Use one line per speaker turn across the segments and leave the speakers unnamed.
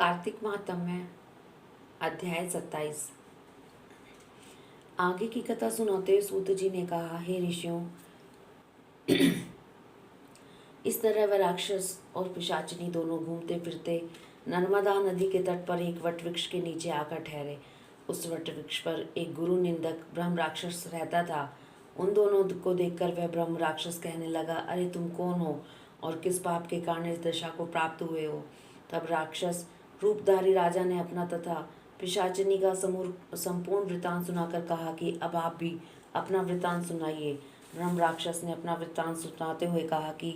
कार्तिक माहत्म्य अध्याय 27। आगे की कथा सुनाते हुए सूत जी ने कहा, हे ऋषियों, इस तरह वह राक्षस और पिशाचिनी दोनों घूमते फिरते नर्मदा नदी के तट पर एक वट वृक्ष के नीचे आकर ठहरे। उस वट वृक्ष पर एक गुरु निंदक ब्रह्म राक्षस रहता था। उन दोनों को देखकर वह ब्रह्म राक्षस कहने लगा, अरे तुम कौन हो और किस पाप के कारण इस दशा को प्राप्त हुए हो। तब राक्षस रूपधारी राजा ने अपना तथा पिशाचिनी का संपूर्ण वृतांत सुनाकर कहा कि अब आप भी अपना वृतांत सुनाइए। ब्रह्म राक्षस ने अपना वृतांत सुनाते हुए कहा कि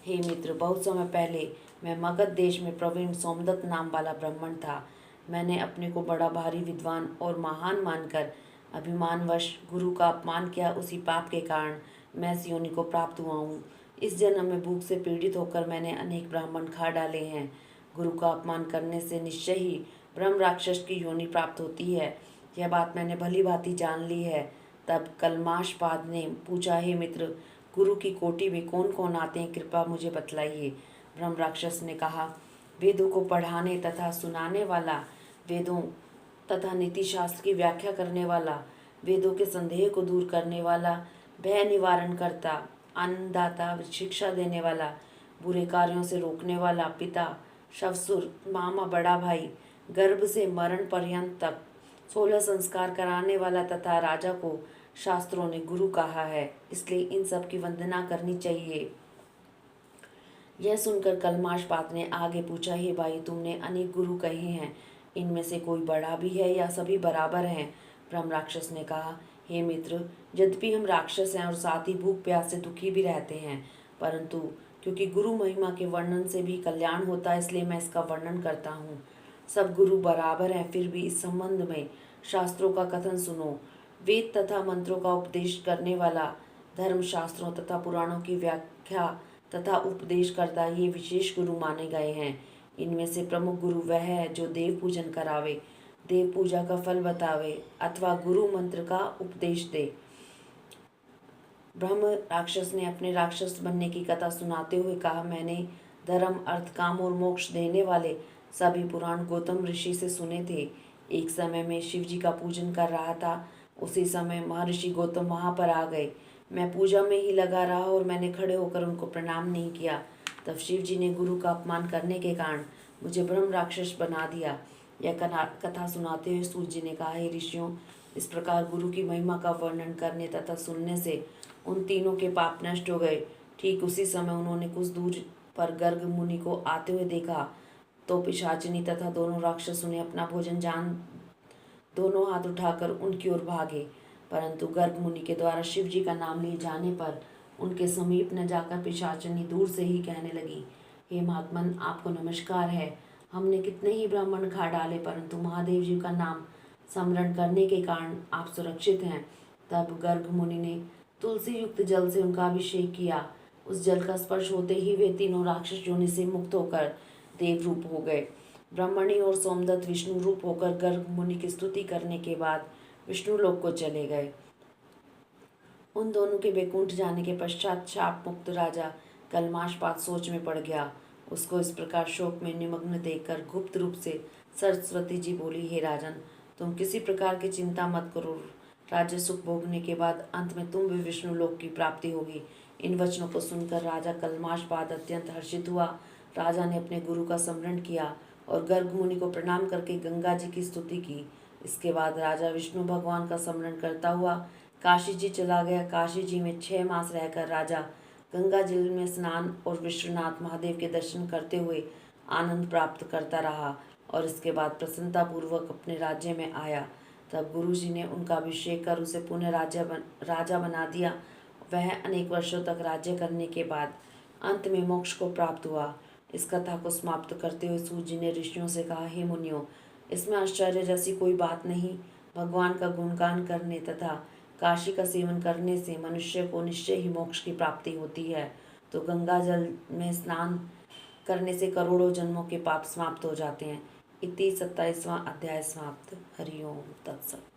हे मित्र, बहुत समय पहले मैं मगध देश में प्रवीण सोमदत्त नाम वाला ब्राह्मण था। मैंने अपने को बड़ा भारी विद्वान और महान मानकर अभिमानवश गुरु का अपमान किया। उसी पाप के कारण मैं इस योनि को प्राप्त हुआ हूँ। इस जन्म में भूख से पीड़ित होकर मैंने अनेक ब्राह्मण खा डाले हैं। गुरु का अपमान करने से निश्चय ही ब्रह्म राक्षस की योनि प्राप्त होती है। यह बात मैंने भली भांति जान ली है। तब कलमाशपाद ने पूछा, हे मित्र, गुरु की कोटि में कौन कौन आते हैं, कृपया मुझे बतलाइए। ब्रह्म राक्षस ने कहा, वेदों को पढ़ाने तथा सुनाने वाला, वेदों तथा नीति शास्त्र की व्याख्या करने वाला, वेदों के संदेह को दूर करने वाला, भय निवारण करता, अन्नदाता, शिक्षा देने वाला, बुरे कार्यों से रोकने वाला, पिता, शवसुर, मामा, बड़ा भाई, गर्भ से मरण पर्यंत तक 16 संस्कार कराने वाला तथा राजा को शास्त्रों ने गुरु कहा है, इसलिए इन सब की वंदना करनी चाहिए। यह सुनकर कलमाशपाद ने आगे पूछा, हे भाई, तुमने अनेक गुरु कहे हैं, इनमें से कोई बड़ा भी है या सभी बराबर हैं। ब्रह्म राक्षस ने कहा, हे मित्र, यद्यपि हम राक्षस हैं और साथ ही भूख प्यास से दुखी भी रहते हैं, परंतु क्योंकि गुरु महिमा के वर्णन से भी कल्याण होता है, इसलिए मैं इसका वर्णन करता हूँ। सब गुरु बराबर हैं, फिर भी इस संबंध में शास्त्रों का कथन सुनो। वेद तथा मंत्रों का उपदेश करने वाला, धर्म शास्त्रों तथा पुराणों की व्याख्या तथा उपदेश करता, ये विशेष गुरु माने गए हैं। इनमें से प्रमुख गुरु वह है जो देव पूजन करावे, देव पूजा का फल बतावे अथवा गुरु मंत्र का उपदेश दे। ब्रह्म राक्षस ने अपने राक्षस बनने की कथा सुनाते हुए कहा, मैंने धर्म, अर्थ, काम और मोक्ष देने वाले सभी पुराण गौतम ऋषि से सुने थे। एक समय में शिव जी का पूजन कर रहा था। उसी समय महर्षि गौतम वहां पर आ गए। मैं पूजा में ही लगा रहा और मैंने खड़े होकर उनको प्रणाम नहीं किया। तब शिव जी ने गुरु का अपमान करने के कारण मुझे ब्रह्म राक्षस बना दिया। यह कथा सुनाते हुए सूत जी ने कहा, हे ऋषियों, इस प्रकार गुरु की महिमा का वर्णन करने तथा सुनने से उन तीनों के पाप नष्ट हो गए। ठीक उसी समय उन्होंने कुछ दूर पर गर्ग मुनि को आते हुए देखा तो पिशाचिनी तथा दोनों राक्षसों ने अपना भोजन जान दोनों हाथ उठाकर उनकी ओर भागे, परंतु गर्ग मुनि के द्वारा शिव जी का नाम लिए जाने पर उनके समीप न जाकर पिशाचिनी दूर से ही कहने लगी, हे महात्मन, आपको नमस्कार है। हमने कितने ही ब्राह्मण खा डाले, परंतु महादेव जी का नाम स्मरण करने के कारण आप सुरक्षित हैं। तब गर्ग मुनि ने तुलसी युक्त जल से उनका अभिषेक किया। उस जल का स्पर्श होते ही वे तीनों राक्षस योनि से मुक्त होकर देव रूप हो गए। ब्रह्मणी और सोमदत्त विष्णु रूप होकर गर्ग मुनि की स्तुति करने के बाद विष्णु लोक को चले गए। उन दोनों के वैकुंठ जाने के पश्चात शाप मुक्त राजा कलमाशपाद सोच में पड़ गया। उसको इस प्रकार शोक में निमग्न देखकर गुप्त रूप से सरस्वती जी बोली, हे राजन, तुम किसी प्रकार की चिंता मत करो। राज्य सुख भोगने के बाद अंत में तुम भी विष्णु लोक की प्राप्ति होगी। इन वचनों को सुनकर राजा कलमाशपाद अत्यंत हर्षित हुआ। राजा ने अपने गुरु का स्मरण किया और गर्ग मुनि को प्रणाम करके गंगा जी की स्तुति की। इसके बाद राजा विष्णु भगवान का स्मरण करता हुआ काशी जी चला गया। काशी जी में 6 मास रहकर राजा गंगा जल में स्नान और विश्वनाथ महादेव के दर्शन करते हुए आनंद प्राप्त करता रहा और इसके बाद प्रसन्नता पूर्वक अपने राज्य में आया। तब गुरु जी ने उनका अभिषेक कर उसे पुनः राजा बना दिया। वह अनेक वर्षों तक राज्य करने के बाद अंत में मोक्ष को प्राप्त हुआ। इस कथा को समाप्त करते हुए सूत जी ने ऋषियों से कहा, हे मुनियों, इसमें आश्चर्य जैसी कोई बात नहीं। भगवान का गुणगान करने तथा काशी का सेवन करने से मनुष्य को निश्चय ही मोक्ष की प्राप्ति होती है। तो गंगा जल में स्नान करने से करोड़ों जन्मों के पाप समाप्त हो जाते हैं। इति 27वां अध्याय समाप्त। हरि ओम तत्सत।